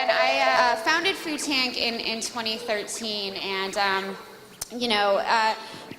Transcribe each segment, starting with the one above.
and I founded Food Tank in 2013, and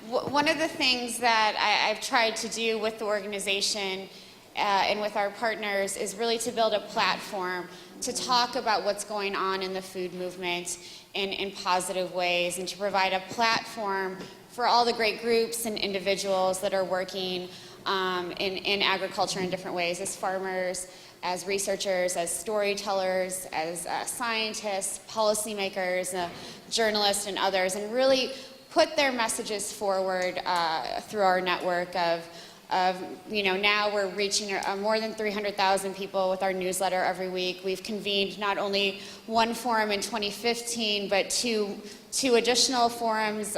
one of the things that I've tried to do with the organization and with our partners is really to build a platform to talk about what's going on in the food movement in positive ways, and to provide a platform for all the great groups and individuals that are working in agriculture in different ways, as farmers, as researchers, as storytellers, as scientists, policymakers, journalists, and others, and really put their messages forward through our network of now we're reaching more than 300,000 people with our newsletter every week. We've convened not only one forum in 2015, but two additional forums,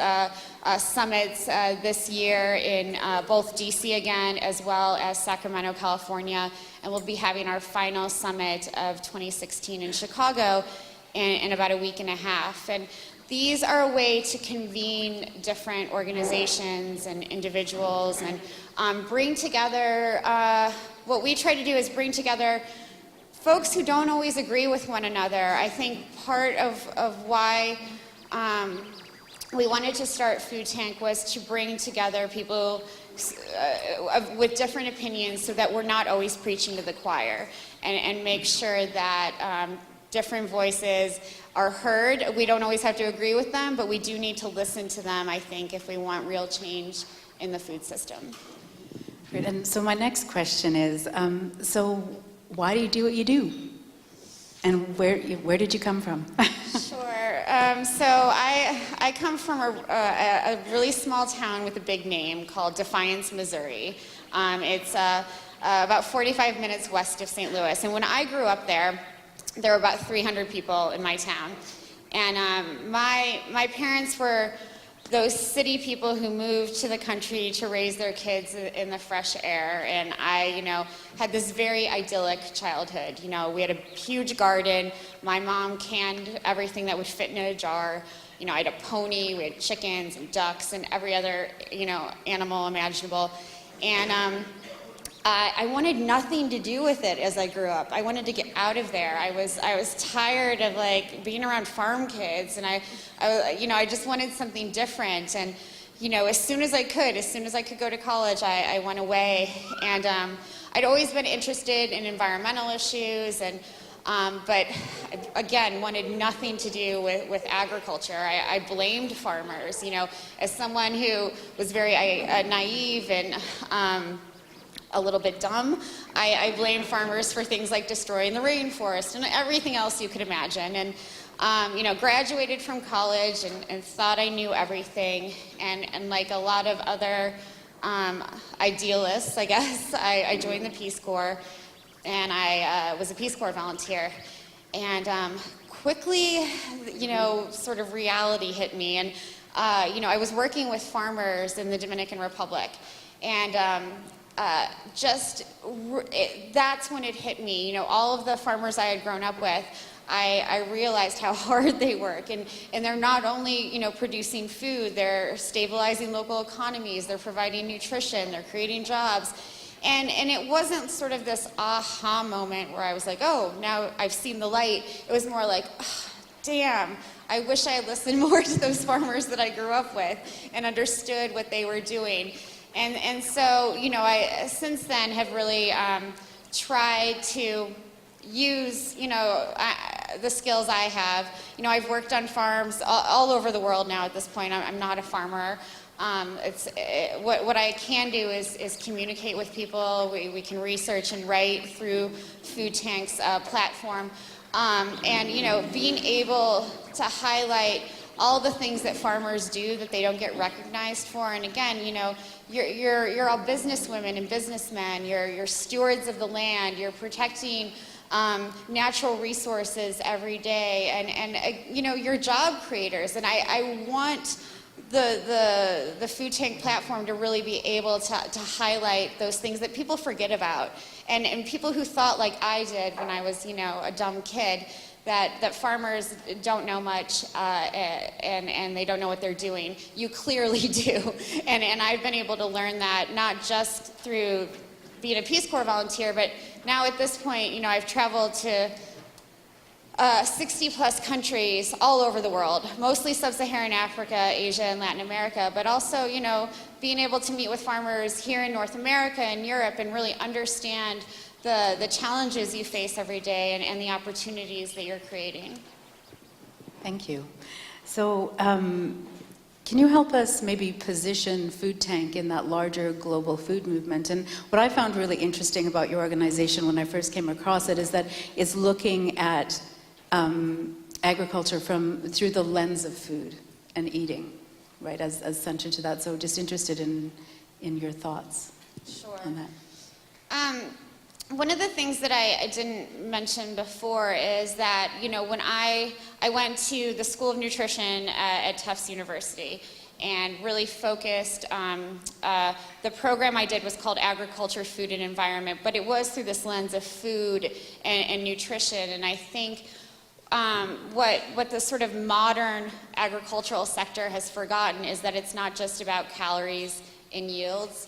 summits this year in both DC again, as well as Sacramento, California. And we'll be having our final summit of 2016 in Chicago in about a week and a half. And these are a way to convene different organizations and individuals and bring together, what we try to do is bring together folks who don't always agree with one another. I think part of why we wanted to start Food Tank was to bring together people with different opinions so that we're not always preaching to the choir, and make sure that different voices are heard. We don't always have to agree with them, but we do need to listen to them, I think, if we want real change in the food system. Great. And so my next question is, so why do you do what you do? And where did you come from? Sure. So I come from a really small town with a big name called Defiance, Missouri. It's about 45 minutes west of St. Louis. And when I grew up there were about 300 people in my town. And my parents were those city people who moved to the country to raise their kids in the fresh air. And I, had this very idyllic childhood. We had a huge garden. My mom canned everything that would fit in a jar. I had a pony, we had chickens and ducks and every other, animal imaginable. And I wanted nothing to do with it as I grew up. I wanted to get out of there. I was tired of being around farm kids, and I just wanted something different. And as soon as I could go to college, I went away. And I'd always been interested in environmental issues, and but again, wanted nothing to do with agriculture. I blamed farmers. As someone who was very naive and a little bit dumb, I blame farmers for things like destroying the rainforest and everything else you could imagine. And graduated from college and thought I knew everything. And like a lot of other idealists, I guess, I joined the Peace Corps, and I was a Peace Corps volunteer. And quickly, sort of reality hit me. And I was working with farmers in the Dominican Republic, and that's when it hit me. All of the farmers I had grown up with, I realized how hard they work, and they're not only producing food, they're stabilizing local economies, they're providing nutrition, they're creating jobs, and it wasn't sort of this aha moment where I was like, oh, now I've seen the light. It was more like, oh, damn, I wish I had listened more to those farmers that I grew up with and understood what they were doing. And so, I since then have really tried to use, the skills I have. I've worked on farms all over the world now at this point. I'm not a farmer. What I can do is communicate with people. We can research and write through Food Tank's platform. And, being able to highlight all the things that farmers do that they don't get recognized for. And again, you're all businesswomen and businessmen. You're stewards of the land. You're protecting natural resources every day, and you're job creators. And I want the Food Tank platform to really be able to highlight those things that people forget about, and people who thought like I did when I was a dumb kid, that farmers don't know much and they don't know what they're doing. You clearly do. And I've been able to learn that not just through being a Peace Corps volunteer, but now at this point, I've traveled to 60 plus countries all over the world, mostly sub-Saharan Africa, Asia, and Latin America, but also, being able to meet with farmers here in North America and Europe and really understand the challenges you face every day and the opportunities that you're creating. Thank you. So, can you help us maybe position Food Tank in that larger global food movement? And what I found really interesting about your organization when I first came across it is that it's looking at agriculture through the lens of food and eating, right, as central to that. So just interested in your thoughts on that. One of the things that I didn't mention before is that, when I went to the School of Nutrition at Tufts University and really focused, the program I did was called Agriculture, Food, and Environment, but it was through this lens of food and nutrition. And I think what the sort of modern agricultural sector has forgotten is that it's not just about calories and yields.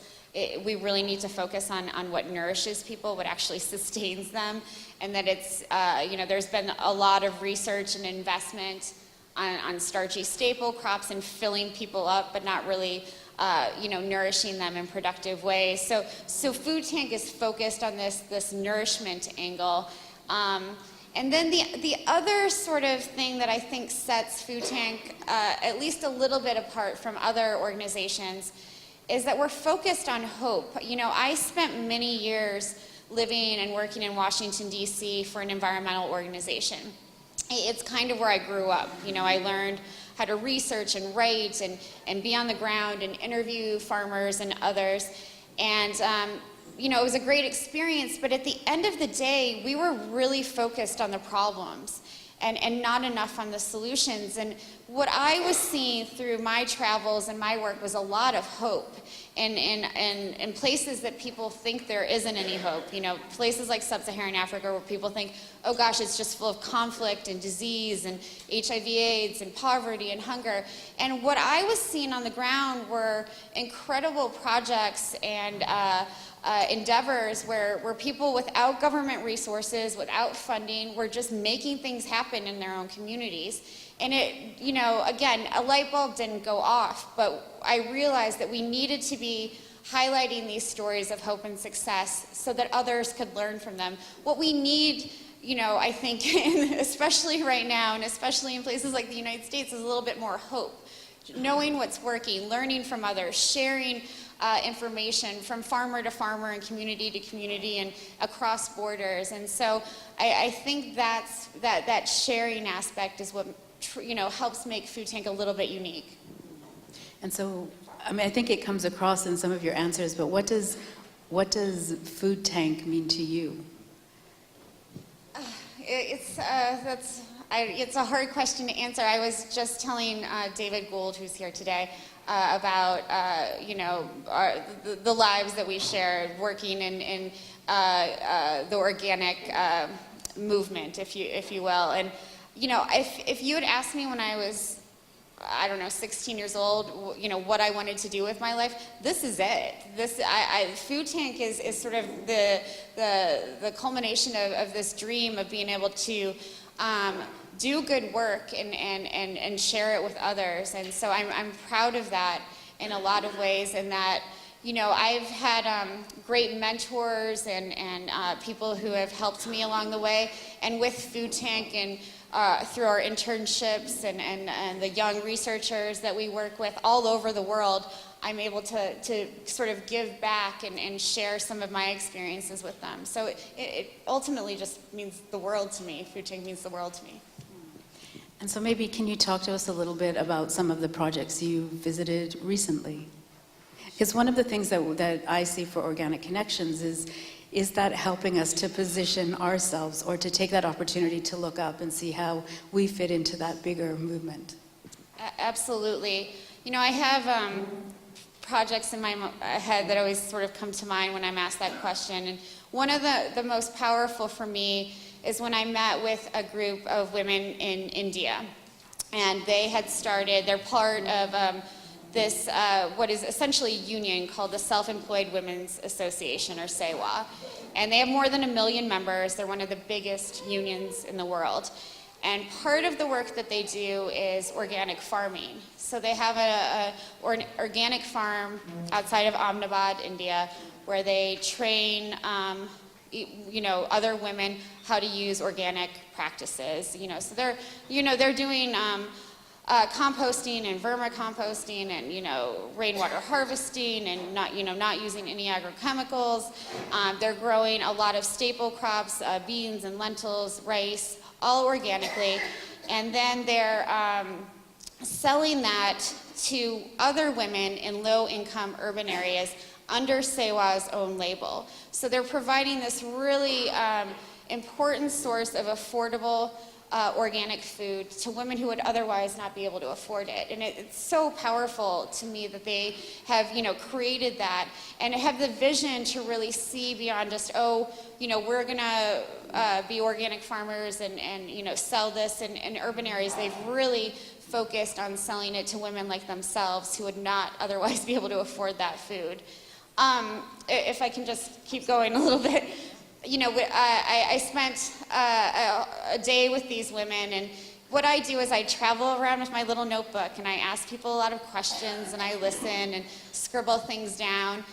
We really need to focus on what nourishes people, what actually sustains them, and that it's, there's been a lot of research and investment on starchy staple crops and filling people up, but not really, nourishing them in productive ways. So Food Tank is focused on this nourishment angle. And then the other sort of thing that I think sets Food Tank at least a little bit apart from other organizations is that we're focused on hope. I spent many years living and working in Washington, D.C. for an environmental organization. It's kind of where I grew up. I learned how to research and write and be on the ground and interview farmers and others. And it was a great experience, but at the end of the day, we were really focused on the problems and not enough on the solutions. And what I was seeing through my travels and my work was a lot of hope in places that people think there isn't any hope. Places like sub-Saharan Africa where people think, oh gosh, it's just full of conflict and disease and HIV/AIDS and poverty and hunger. And what I was seeing on the ground were incredible projects and endeavors where people without government resources, without funding, were just making things happen in their own communities. And it, again, a light bulb didn't go off, but I realized that we needed to be highlighting these stories of hope and success so that others could learn from them. What we need, I think, especially right now, and especially in places like the United States, is a little bit more hope. Knowing what's working, learning from others, sharing information from farmer to farmer and community to community and across borders. And so I think that sharing aspect is what helps make Food Tank a little bit unique. And so, I think it comes across in some of your answers, but what does Food Tank mean to you? It's a hard question to answer. I was just telling David Gould, who's here today, about the lives that we shared working in the organic movement, if you will. And if you had asked me when I was 16 years old, what I wanted to do with my life, this is it. Food Tank is sort of the culmination of this dream of being able to do good work and share it with others. And so I'm proud of that in a lot of ways, and that I've had great mentors and people who have helped me along the way, and with Food Tank and through our internships and the young researchers that we work with all over the world, I'm able to sort of give back and share some of my experiences with them. So it ultimately just means the world to me. Food Tank means the world to me. And so maybe can you talk to us a little bit about some of the projects you visited recently? Because one of the things that I see for Organic Connections is that helping us to position ourselves or to take that opportunity to look up and see how we fit into that bigger movement. Absolutely. I have projects in my head that always sort of come to mind when I'm asked that question. And one of the most powerful for me is when I met with a group of women in India. And they're part of this, what is essentially a union called the Self-Employed Women's Association, or SEWA. And they have more than 1 million members. They're one of the biggest unions in the world. And part of the work that they do is organic farming. So they have an organic farm outside of Ahmedabad, India, where they train other women how to use organic practices. So they're doing composting and vermicomposting and rainwater harvesting and not using any agrochemicals. They're growing a lot of staple crops, beans and lentils, rice, all organically, and then they're selling that to other women in low-income urban areas under Sewa's own label. So they're providing this really important source of affordable organic food to women who would otherwise not be able to afford it. And it's so powerful to me that they have, created that and have the vision to really see beyond just, we're gonna be organic farmers and sell this in urban areas. They've really focused on selling it to women like themselves who would not otherwise be able to afford that food. If I can just keep going a little bit. I spent a day with these women, and what I do is I travel around with my little notebook, and I ask people a lot of questions, and I listen and scribble things down.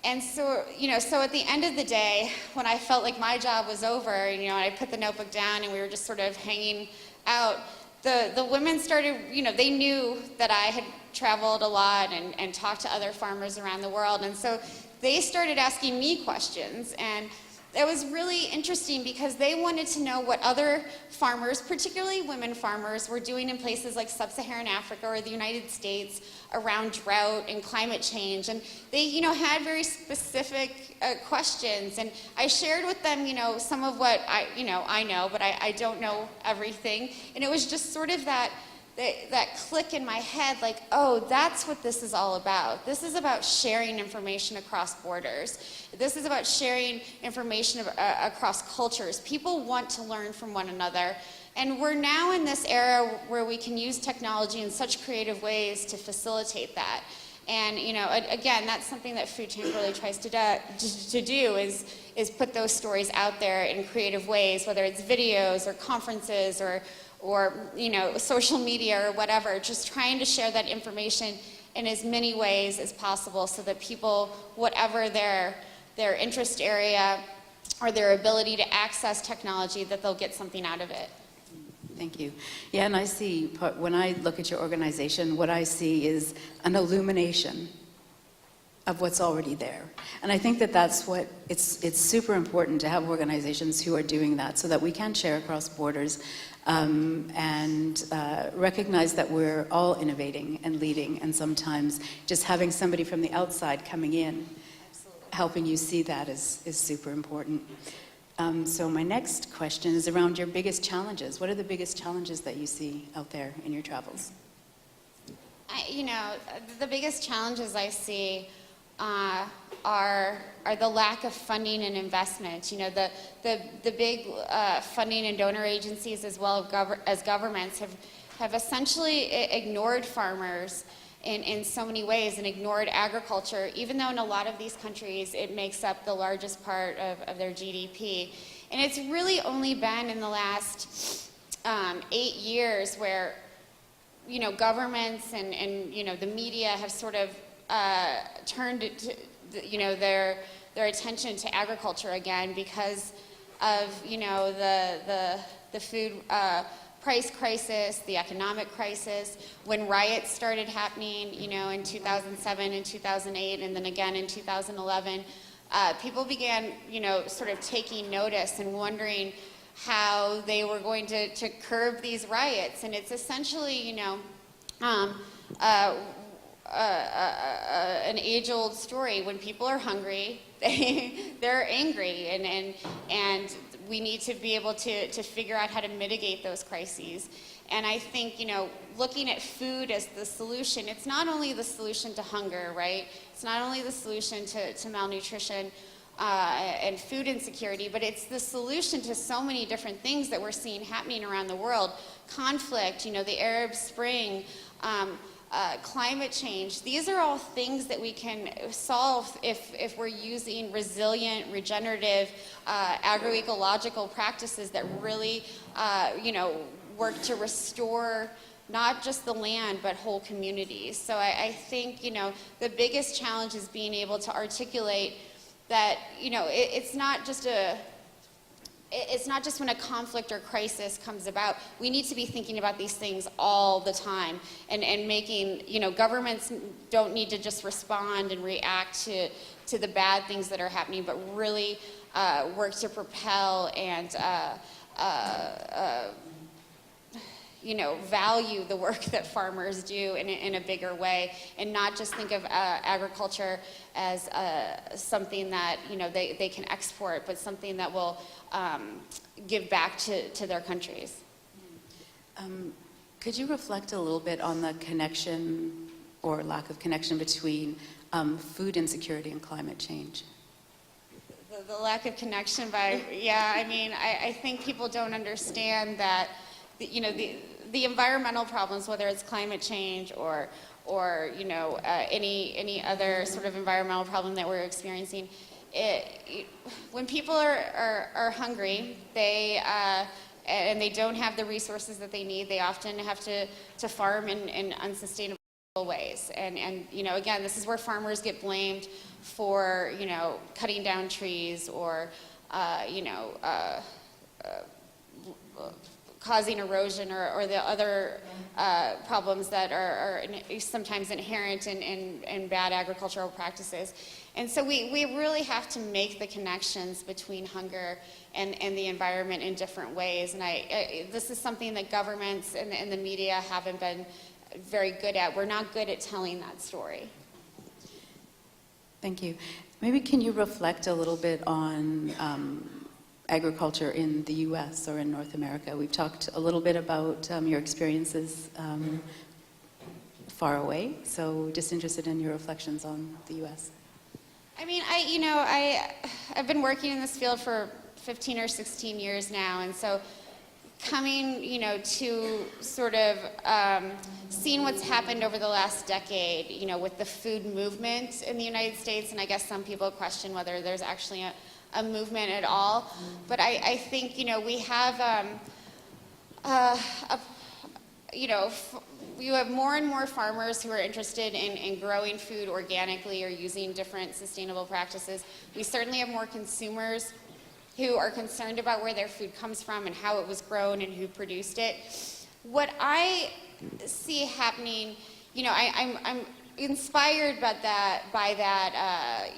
And so at the end of the day, when I felt like my job was over, and I put the notebook down, and we were just sort of hanging out, the women started, they knew that I had traveled a lot and talked to other farmers around the world, and so they started asking me questions, and it was really interesting because they wanted to know what other farmers, particularly women farmers, were doing in places like sub-Saharan Africa or the United States around drought and climate change. And they, had very specific questions. And I shared with them, some of what I know, but I don't know everything. And it was just sort of that click in my head, like, oh, that's what this is all about. This is about sharing information across borders. This is about sharing information across cultures. People want to learn from one another. And we're now in this era where we can use technology in such creative ways to facilitate that. And again, that's something that Food Tank really tries to do is put those stories out there in creative ways, whether it's videos or conferences or social media or whatever, just trying to share that information in as many ways as possible so that people, whatever their interest area or their ability to access technology, that they'll get something out of it. Thank you. Yeah, and I see, when I look at your organization, what I see is an illumination of what's already there. And I think that that's what, it's super important to have organizations who are doing that so that we can share across borders and recognize that we're all innovating and leading, and sometimes just having somebody from the outside coming in, helping you see that is super important. So my next question is around your biggest challenges. What are the biggest challenges that you see out there in your travels? The biggest challenges I see are the lack of funding and investment. The big funding and donor agencies, as well as governments, have essentially ignored farmers in so many ways and ignored agriculture, even though in a lot of these countries it makes up the largest part of their GDP. And it's really only been in the last 8 years where governments and the media have sort of turned their attention to agriculture again because of the food price crisis, the economic crisis. When riots started happening, in 2007 and 2008, and then again in 2011, people began, sort of taking notice and wondering how they were going to curb these riots. And it's essentially, an age-old story. When people are hungry, they're angry, and we need to be able to figure out how to mitigate those crises. And I think, looking at food as the solution, it's not only the solution to hunger, right? It's not only the solution to malnutrition and food insecurity, but it's the solution to so many different things that we're seeing happening around the world. Conflict, the Arab Spring, climate change. These are all things that we can solve if we're using resilient, regenerative, agroecological practices that really, work to restore not just the land, but whole communities. So I think, the biggest challenge is being able to articulate that, it's not just when a conflict or crisis comes about. We need to be thinking about these things all the time and making, governments don't need to just respond and react to the bad things that are happening, but really work to propel and value the work that farmers do in a bigger way, and not just think of agriculture as something that they can export, but something that will give back to their countries. Could you reflect a little bit on the connection or lack of connection between food insecurity and climate change? The lack of connection I think people don't understand that the environmental problems, whether it's climate change or any other sort of environmental problem that we're experiencing, when people are hungry, and they don't have the resources that they need, they often have to farm in unsustainable ways. And again, this is where farmers get blamed for cutting down trees or causing erosion or the other problems that are sometimes inherent in bad agricultural practices. And so we really have to make the connections between hunger and the environment in different ways. And this is something that governments and the media haven't been very good at. We're not good at telling that story. Thank you. Maybe can you reflect a little bit on agriculture in the U.S. or in North America? We've talked a little bit about your experiences far away, so just interested in your reflections on the U.S. I mean, I've been working in this field for 15 or 16 years now, and so coming, to sort of seeing what's happened over the last decade, with the food movement in the United States, and I guess some people question whether there's actually a movement at all. But I think, we have, you have more and more farmers who are interested in growing food organically or using different sustainable practices. We certainly have more consumers who are concerned about where their food comes from and how it was grown and who produced it. What I see happening, I'm inspired by that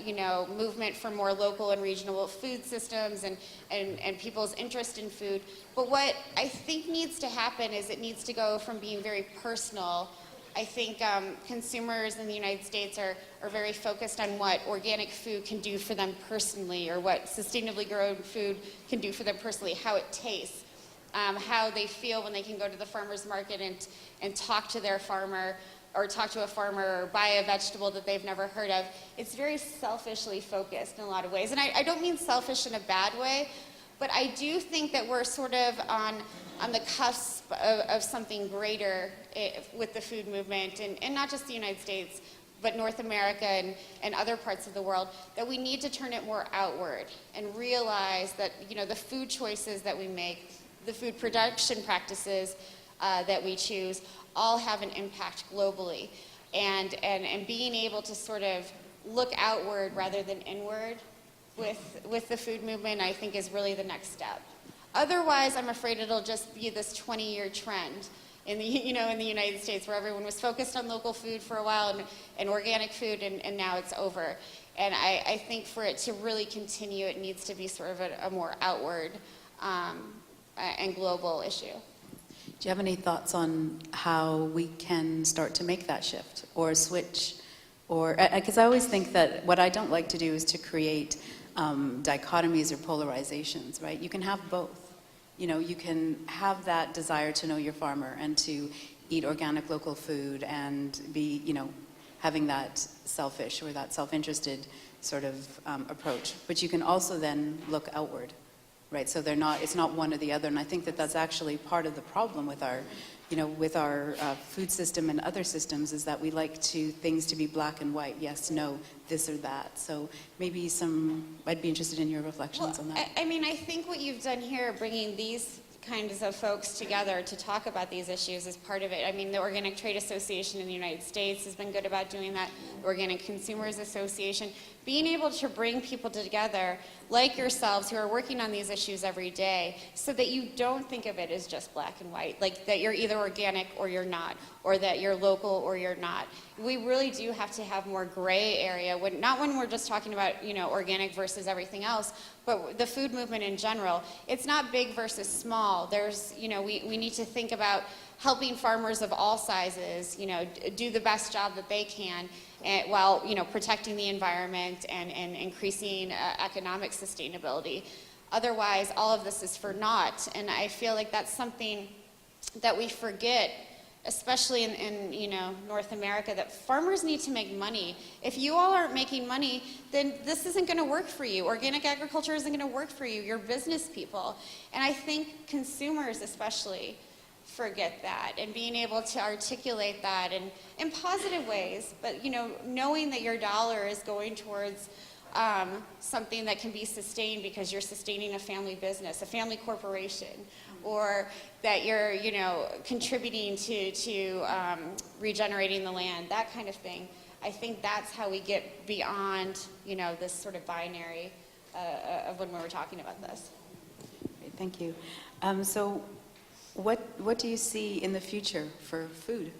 movement for more local and regional food systems and people's interest in food. But what I think needs to happen is it needs to go from being very personal. I think consumers in the United States are very focused on what organic food can do for them personally, or what sustainably grown food can do for them personally, how it tastes, how they feel when they can go to the farmer's market and talk to their farmer, or talk to a farmer, or buy a vegetable that they've never heard of. It's very selfishly focused in a lot of ways. And I don't mean selfish in a bad way, but I do think that we're sort of on the cusp of something greater with the food movement, and not just the United States, but North America and other parts of the world, that we need to turn it more outward and realize that the food choices that we make, the food production practices that we choose, all have an impact globally. And being able to sort of look outward rather than inward with the food movement, I think, is really the next step. Otherwise, I'm afraid it'll just be this 20-year trend in the United States, where everyone was focused on local food for a while and organic food, and now it's over. And I think for it to really continue, it needs to be sort of a more outward and global issue. Do you have any thoughts on how we can start to make that shift or switch? Or because I always think that what I don't like to do is to create dichotomies or polarizations, right? You can have both. You can have that desire to know your farmer and to eat organic local food and be, having that selfish or that self-interested sort of approach. But you can also then look outward, right? So it's not one or the other. And I think that that's actually part of the problem with our, with our food system and other systems, is that we like things to be black and white, yes, no, this or that. So maybe I'd be interested in your reflections on that. I mean, I think what you've done here, bringing these kinds of folks together to talk about these issues is part of it. I mean, the Organic Trade Association in the United States has been good about doing that. The Organic Consumers Association. Being able to bring people together like yourselves who are working on these issues every day so that you don't think of it as just black and white, like that you're either organic or you're not, or that you're local or you're not. We really do have to have more gray area, not when we're just talking about, you know, organic versus everything else, but the food movement in general. It's not big versus small. There's, you know, we need to think about helping farmers of all sizes, you know, do the best job that they can, and while, you know, protecting the environment and increasing economic sustainability. Otherwise, all of this is for naught. And I feel like that's something that we forget, especially in you know, North America, that farmers need to make money. If you all aren't making money, then this isn't going to work for you. Organic agriculture isn't going to work for you. You're business people. And I think consumers especially forget that, and being able to articulate that in positive ways, but, you know, knowing that your dollar is going towards something that can be sustained because you're sustaining a family business, a family corporation, or that you're, you know, contributing to regenerating the land, that kind of thing. I think that's how we get beyond, you know, this sort of binary of when we were talking about this. Great, thank you. So what do you see in the future for food?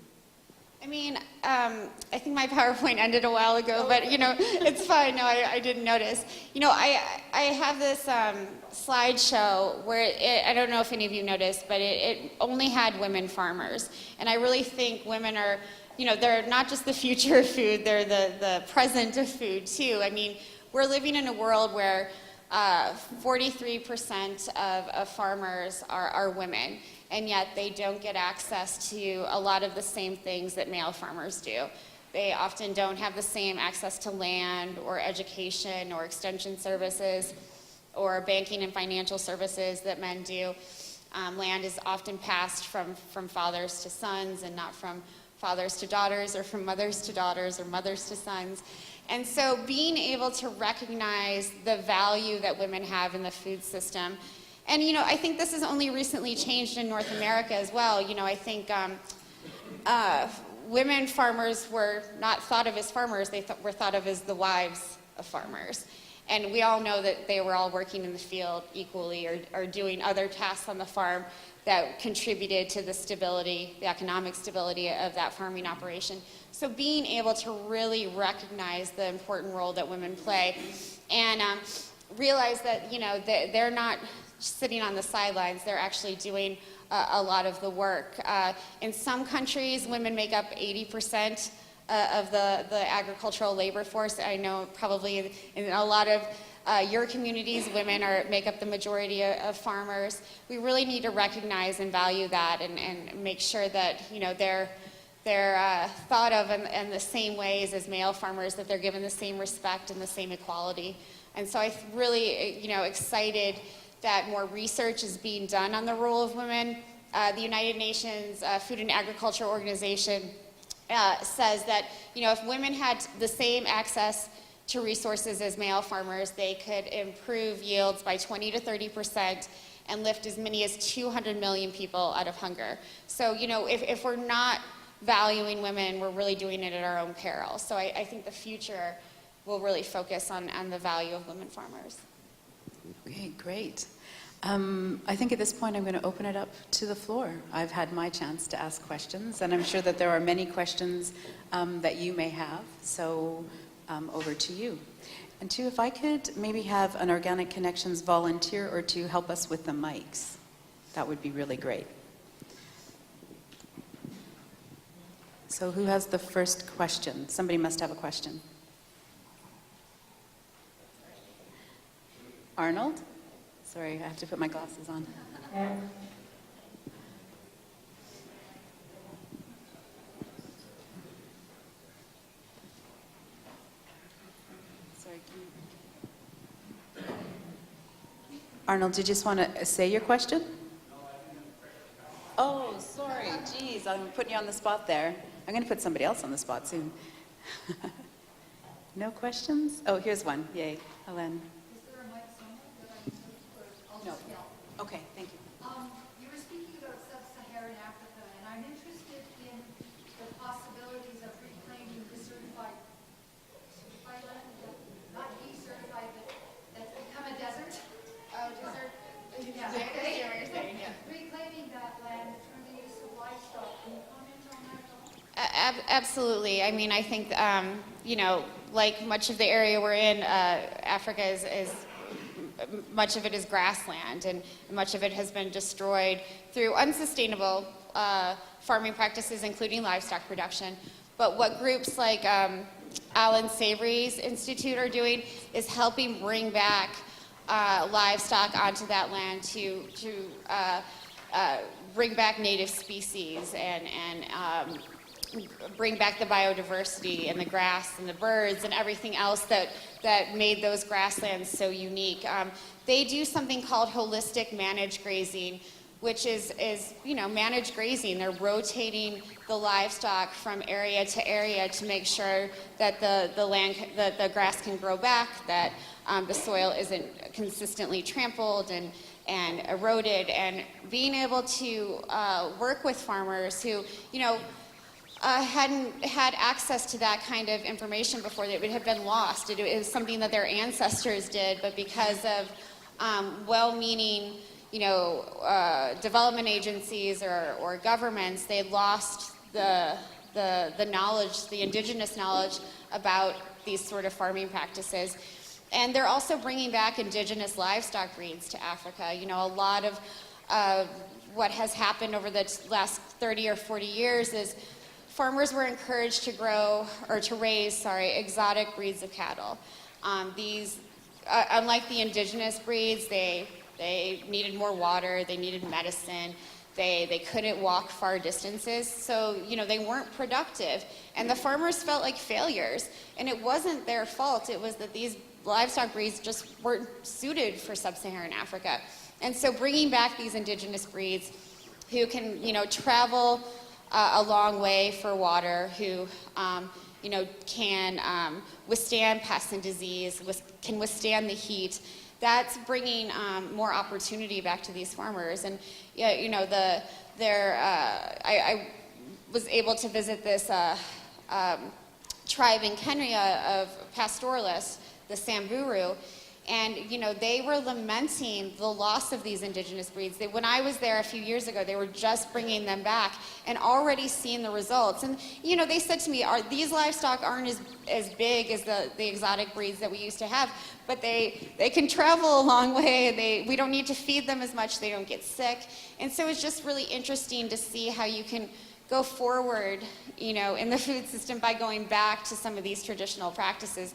I mean, I think my PowerPoint ended a while ago, but, you know, it's fine. No, I didn't notice. You know, I have this slideshow where I don't know if any of you noticed, but it only had women farmers. And I really think women are, you know, they're not just the future of food, they're the present of food, too. I mean, we're living in a world where 43% of farmers are women, and yet they don't get access to a lot of the same things that male farmers do. They often don't have the same access to land or education or extension services or banking and financial services that men do. Land is often passed from fathers to sons and not from fathers to daughters or from mothers to daughters or mothers to sons. And so being able to recognize the value that women have in the food system. And, you know, I think this has only recently changed in North America as well. You know, I think women farmers were not thought of as farmers, they were thought of as the wives of farmers. And we all know that they were all working in the field equally or doing other tasks on the farm that contributed to the stability, the economic stability of that farming operation. So being able to really recognize the important role that women play and realize that, you know, they're not sitting on the sidelines, they're actually doing a lot of the work. In some countries, women make up 80% of the agricultural labor force. I know probably in a lot of your communities, women make up the majority of farmers. We really need to recognize and value that and make sure that, you know, they're thought of in the same ways as male farmers, that they're given the same respect and the same equality. And so I'm really, you know, excited that more research is being done on the role of women. The United Nations Food and Agriculture Organization says that, you know, if women had the same access to resources as male farmers, they could improve yields by 20 to 30% and lift as many as 200 million people out of hunger. So, you know, if we're not valuing women, we're really doing it at our own peril. So I think the future will really focus on the value of women farmers. Okay, great. I think at this point I'm going to open it up to the floor. I've had my chance to ask questions, and I'm sure that there are many questions that you may have, so over to you. And two, if I could maybe have an Organic Connections volunteer or two help us with the mics, that would be really great. So who has the first question? Somebody must have a question. Arnold? Sorry, I have to put my glasses on. Sorry, Arnold, did you just want to say your question? Oh, sorry. Geez, I'm putting you on the spot there. I'm going to put somebody else on the spot soon. No questions? Oh, here's one. Yay. Helen. Is there a mic somewhere that I can use? No. Okay, thank you. You sub-Saharan Africa, and I'm interested in the possibilities of reclaiming the certified land, not decertified, but that's become a desert. Oh, desert. Yeah. I understand what you're saying, yeah. Reclaiming that land through the use of livestock. Can you comment on that at all? Absolutely. I mean, I think, you know, like much of the area we're in, Africa is much of it is grassland, and much of it has been destroyed through unsustainable farming practices, including livestock production. But what groups like Alan Savory's Institute are doing is helping bring back livestock onto that land to bring back native species and bring back the biodiversity and the grass and the birds and everything else that made those grasslands so unique. They do something called holistic managed grazing, which is you know, managed grazing. They're rotating the livestock from area to area to make sure that the grass can grow back, that the soil isn't consistently trampled and eroded, and being able to work with farmers who, you know, hadn't had access to that kind of information before. It would have been lost. It was something that their ancestors did, but because of well-meaning, you know, development agencies or governments, they lost the knowledge, the indigenous knowledge about these sort of farming practices. And they're also bringing back indigenous livestock breeds to Africa. You know, a lot of what has happened over the last 30 or 40 years is farmers were encouraged to raise exotic breeds of cattle. These, unlike the indigenous breeds, they needed more water, they needed medicine, they couldn't walk far distances, so, you know, they weren't productive. And the farmers felt like failures. And it wasn't their fault, it was that these livestock breeds just weren't suited for sub-Saharan Africa. And so bringing back these indigenous breeds who can, you know, travel a long way for water, who you know, can withstand pests and disease, can withstand the heat. That's bringing more opportunity back to these farmers. And yeah, you know, I was able to visit this tribe in Kenya of pastoralists, the Samburu. And, you know, they were lamenting the loss of these indigenous breeds. When I was there a few years ago, they were just bringing them back and already seeing the results. And, you know, they said to me, these livestock aren't as big as the exotic breeds that we used to have, but they can travel a long way. We don't need to feed them as much. They don't get sick. And so it's just really interesting to see how you can go forward, you know, in the food system by going back to some of these traditional practices.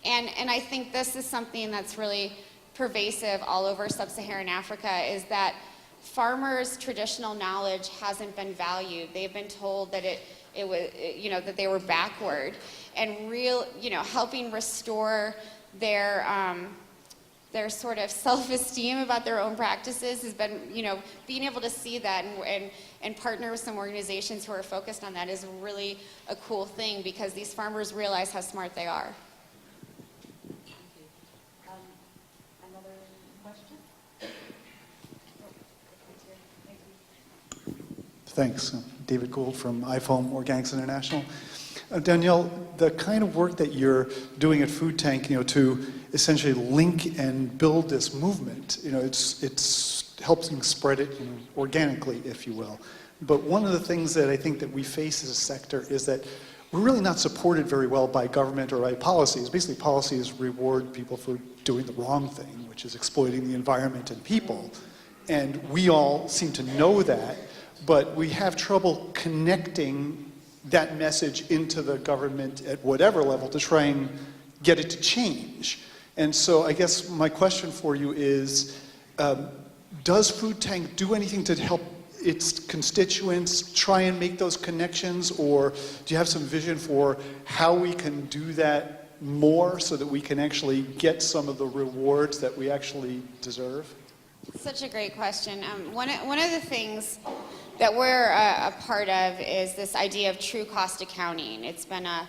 And I think this is something that's really pervasive all over sub-Saharan Africa, is that farmers' traditional knowledge hasn't been valued. They've been told that it was, you know, that they were backward. And you know, helping restore their sort of self-esteem about their own practices has been, you know, being able to see that and partner with some organizations who are focused on that is really a cool thing, because these farmers realize how smart they are. Thanks. David Gould from iFoam Organics International. Danielle, the kind of work that you're doing at Food Tank, you know, to essentially link and build this movement, you know, it's helping spread it, you know, organically, if you will. But one of the things that I think that we face as a sector is that we're really not supported very well by government or by policies. Basically, policies reward people for doing the wrong thing, which is exploiting the environment and people. And we all seem to know that, but we have trouble connecting that message into the government at whatever level to try and get it to change. And so I guess my question for you is, does Food Tank do anything to help its constituents try and make those connections, or do you have some vision for how we can do that more so that we can actually get some of the rewards that we actually deserve? Such a great question. One of the things that we're a part of is this idea of true cost accounting. It's been a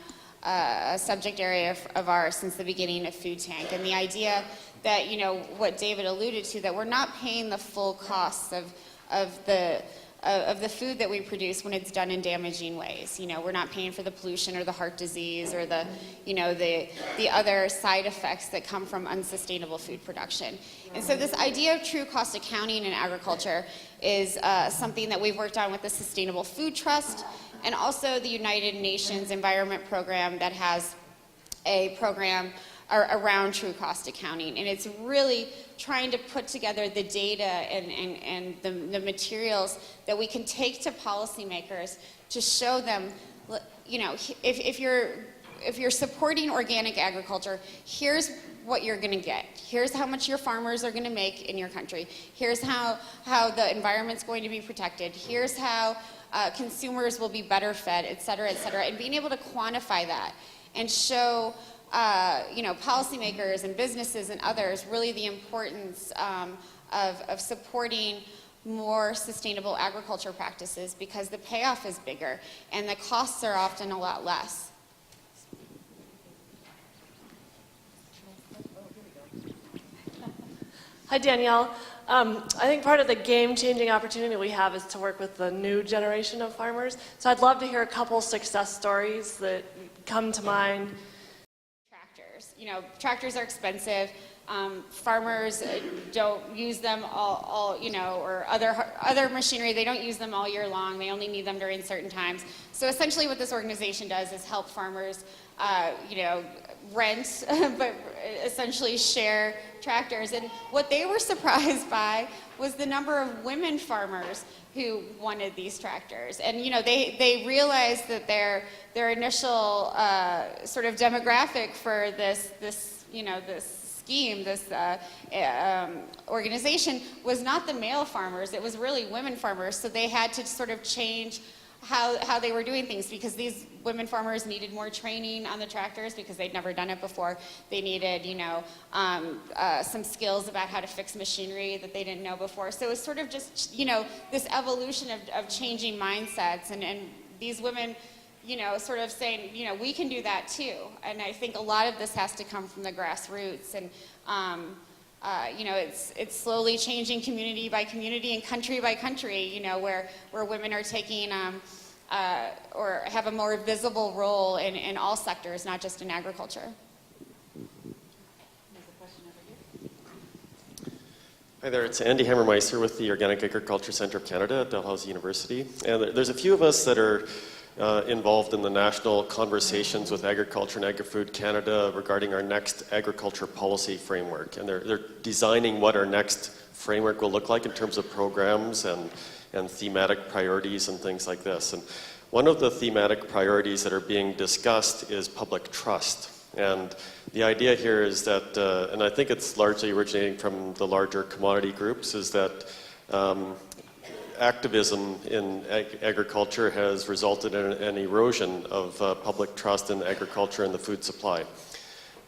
subject area of ours since the beginning of Food Tank, and the idea that, you know, what David alluded to, that we're not paying the full costs of the of the food that we produce when it's done in damaging ways. You know, we're not paying for the pollution or the heart disease or the, you know, the other side effects that come from unsustainable food production. And so this idea of true cost accounting in agriculture is something that we've worked on with the Sustainable Food Trust and also the United Nations Environment Program that has a program around true cost accounting. And it's really trying to put together the data and the materials that we can take to policymakers to show them, you know, if you're supporting organic agriculture, here's what you're going to get. Here's how much your farmers are going to make in your country. Here's how the environment's going to be protected. Here's how consumers will be better fed, et cetera, and being able to quantify that and show you know, policymakers and businesses and others really the importance of supporting more sustainable agriculture practices, because the payoff is bigger and the costs are often a lot less. Hi, Danielle. I think part of the game-changing opportunity we have is to work with the new generation of farmers. So I'd love to hear a couple success stories that come to mind. Tractors. You know, tractors are expensive. Farmers don't use them all, you know, or other machinery, they don't use them all year long. They only need them during certain times. So essentially what this organization does is help farmers, you know, rent, but essentially share tractors. And what they were surprised by was the number of women farmers who wanted these tractors. And you know, they realized that their initial sort of demographic for this you know, this scheme, this organization was not the male farmers, it was really women farmers. So they had to sort of change how they were doing things, because these women farmers needed more training on the tractors because they'd never done it before. They needed, you know, some skills about how to fix machinery that they didn't know before. So it was sort of just, you know, this evolution of changing mindsets, and these women, you know, sort of saying, you know, we can do that too. And I think a lot of this has to come from the grassroots, and you know, it's slowly changing community by community and country by country, you know, where women are taking or have a more visible role in all sectors, not just in agriculture. Hi there, it's Andy Hammermeister with the Organic Agriculture Centre of Canada at Dalhousie University. And there's a few of us that are involved in the national conversations with Agriculture and Agri-Food Canada regarding our next agriculture policy framework. And they're designing what our next framework will look like in terms of programs and thematic priorities and things like this. And one of the thematic priorities that are being discussed is public trust. And the idea here is that, and I think it's largely originating from the larger commodity groups, is that activism in agriculture has resulted in an erosion of public trust in agriculture and the food supply.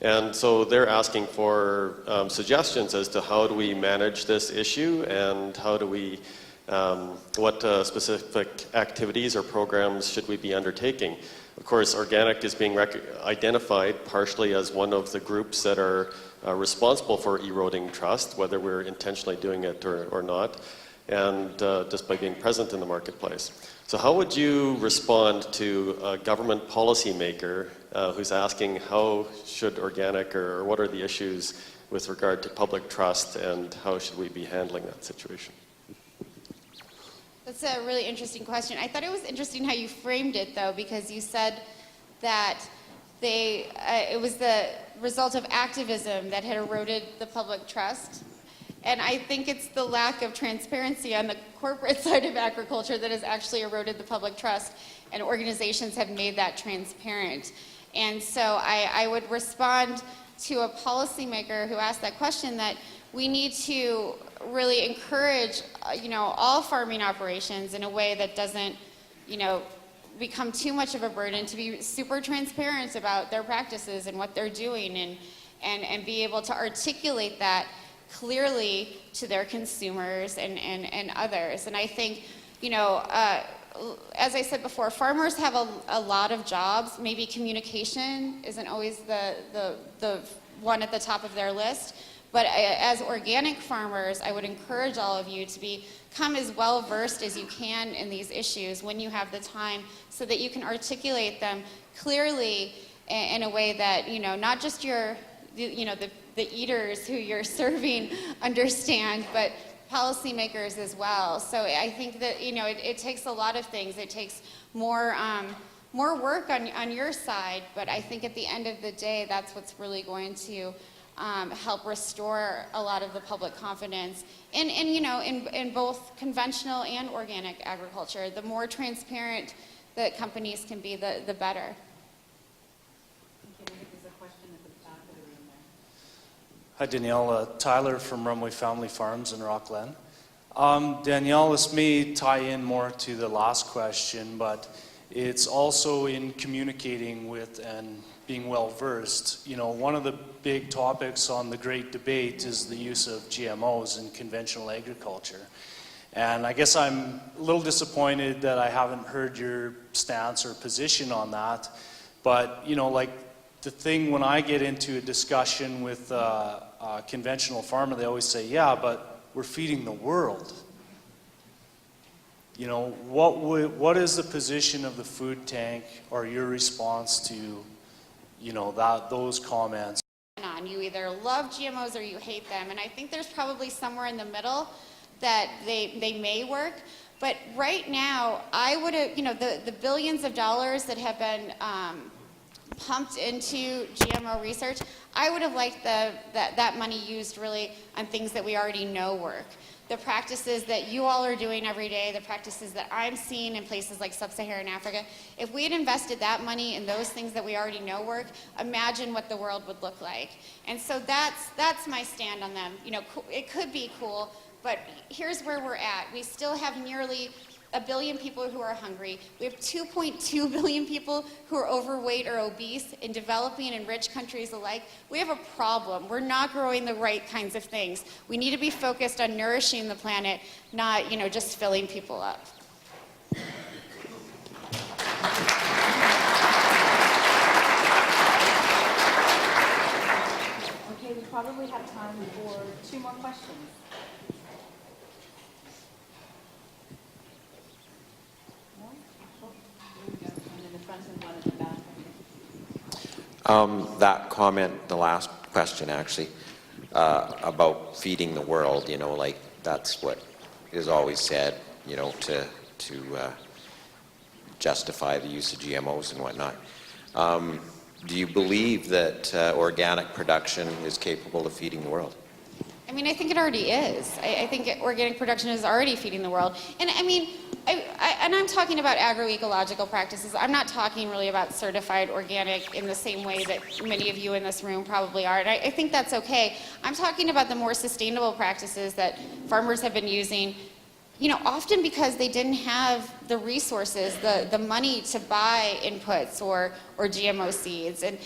And so they're asking for suggestions as to how do we manage this issue, and how do we, what specific activities or programs should we be undertaking. Of course, organic is being identified partially as one of the groups that are responsible for eroding trust, whether we're intentionally doing it or not, and just by being present in the marketplace. So how would you respond to a government policymaker who's asking how should organic, or what are the issues with regard to public trust, and how should we be handling that situation? That's a really interesting question. I thought it was interesting how you framed it, though, because you said that it was the result of activism that had eroded the public trust. And I think it's the lack of transparency on the corporate side of agriculture that has actually eroded the public trust, and organizations have made that transparent. And so I would respond to a policymaker who asked that question that we need to really encourage, you know, all farming operations in a way that doesn't, you know, become too much of a burden, to be super transparent about their practices and what they're doing, and be able to articulate that clearly to their consumers and others. And I think, you know, as I said before, farmers have a lot of jobs. Maybe communication isn't always the one at the top of their list, But as organic farmers, I would encourage all of you to become as well versed as you can in these issues when you have the time, so that you can articulate them clearly in a way that, not just the eaters who you're serving understand, but policymakers as well. So I think that, it takes a lot of things. It takes more work on your side, but I think at the end of the day, that's what's really going to help restore a lot of the public confidence in both conventional and organic agriculture. The more transparent that companies can be, the better. Hi, Danielle. Tyler from Rumway Family Farms in Rockland. Danielle, this may tie in more to the last question, but it's also in communicating with and being well-versed. One of the big topics on the great debate is the use of GMOs in conventional agriculture. And I guess I'm a little disappointed that I haven't heard your stance or position on that. But, the thing when I get into a discussion with a conventional farmer, they always say, yeah, but we're feeding the world. What is the position of the food tank, or your response to, those comments? You either love GMOs or you hate them, and I think there's probably somewhere in the middle that they may work. But right now, I would have, the billions of dollars that have been pumped into GMO research, I would have liked that money used really on things that we already know work. The practices that you all are doing every day, the practices that I'm seeing in places like sub-Saharan Africa, if we had invested that money in those things that we already know work, imagine what the world would look like. And so that's my stand on them. It could be cool, but here's where we're at. We still have nearly 1 billion people who are hungry. We have 2.2 billion people who are overweight or obese in developing and rich countries alike. We have a problem. We're not growing the right kinds of things. We need to be focused on nourishing the planet, not, just filling people up. Okay, we probably have time for 2 more questions. That comment, the last question actually, about feeding the world, that's what is always said, to justify the use of GMOs and whatnot. Do you believe that organic production is capable of feeding the world? I think it already is. I think organic production is already feeding the world. And I'm talking about agroecological practices. I'm not talking really about certified organic in the same way that many of you in this room probably are. And I think that's okay. I'm talking about the more sustainable practices that farmers have been using, often because they didn't have the resources, the money to buy inputs or GMO seeds. And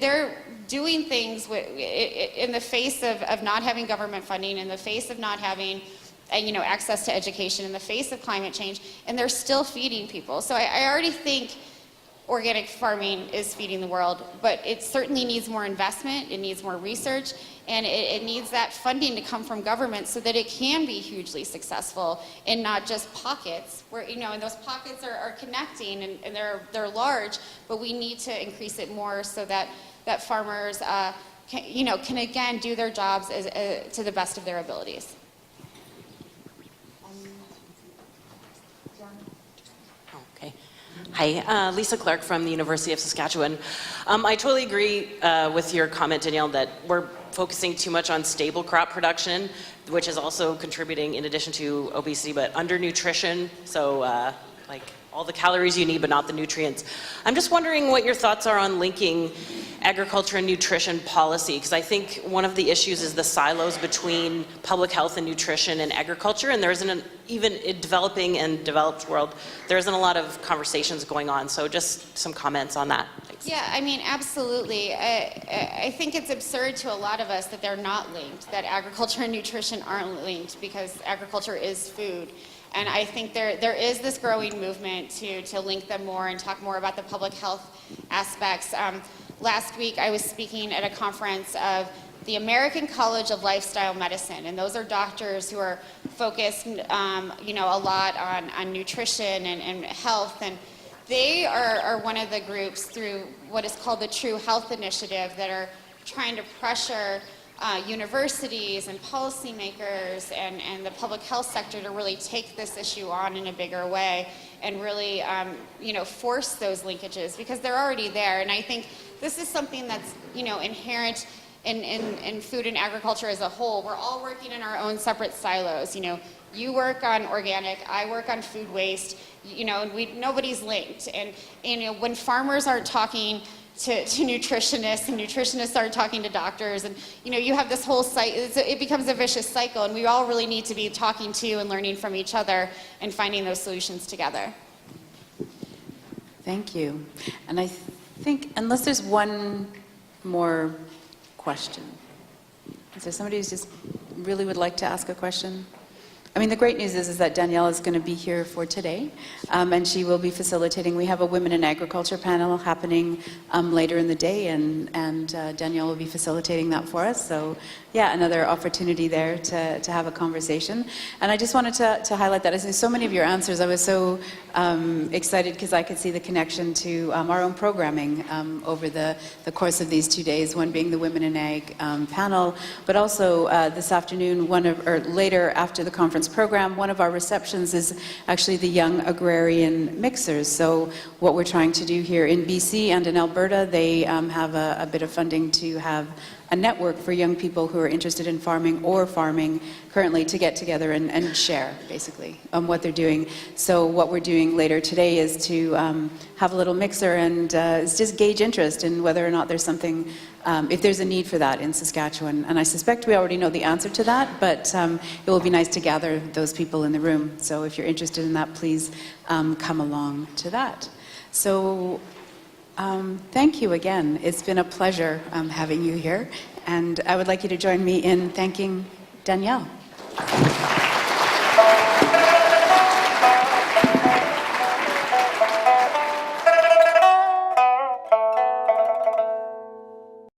they're doing things in the face of not having government funding, in the face of not having access to education, in the face of climate change, and they're still feeding people. So I already think organic farming is feeding the world, but it certainly needs more investment, it needs more research, and it needs that funding to come from government so that it can be hugely successful and not just pockets where, and those pockets are connecting and they're large, but we need to increase it more so that farmers can again do their jobs to the best of their abilities. Okay. Hi, Lisa Clark from the University of Saskatchewan. I totally agree with your comment, Danielle, that we're focusing too much on stable crop production, which is also contributing, in addition to obesity, but undernutrition. So like all the calories you need, but not the nutrients. I'm just wondering what your thoughts are on linking agriculture and nutrition policy, because I think one of the issues is the silos between public health and nutrition and agriculture, and there isn't even in developing and developed world, there isn't a lot of conversations going on. So just some comments on that. Thanks. Yeah, absolutely. I think it's absurd to a lot of us that they're not linked, that agriculture and nutrition aren't linked, because agriculture is food. And I think there is this growing movement to link them more and talk more about the public health aspects. Last week I was speaking at a conference of the American College of Lifestyle Medicine, and those are doctors who are focused, you know, a lot on nutrition and health, and they are one of the groups through what is called the True Health Initiative that are trying to pressure universities and policymakers and the public health sector to really take this issue on in a bigger way and really, you know, force those linkages because they're already there. And I think this is something that's, you know, inherent in food and agriculture as a whole. We're all working in our own separate silos. You know, you work on organic, I work on food waste, you know, and nobody's linked. And you know, when farmers aren't talking to nutritionists and nutritionists aren't talking to doctors, and you know, you have this whole it becomes a vicious cycle, and we all really need to be talking to and learning from each other and finding those solutions together. Thank you. And I think, unless there's one more question, is there somebody who just really would like to ask a question? I mean, the great news is that Danielle is going to be here for today, and she will be facilitating. We have a Women in Agriculture panel happening later in the day, and Danielle will be facilitating that for us. So, yeah, another opportunity there to have a conversation. And I just wanted to highlight that. As in so many of your answers, I was so excited because I could see the connection to our own programming over the course of these 2 days, one being the Women in Ag panel, but also this afternoon, or later after the conference program, one of our receptions is actually the Young Agrarian Mixers. So what we're trying to do here in BC and in Alberta, they have a bit of funding to have a network for young people who are interested in farming or farming currently to get together and share, basically, what they're doing. So what we're doing later today is to have a little mixer and just gauge interest in whether or not there's something, if there's a need for that in Saskatchewan. And I suspect we already know the answer to that, but it will be nice to gather those people in the room. So if you're interested in that, please come along to that. So thank you again. It's been a pleasure having you here. And I would like you to join me in thanking Danielle.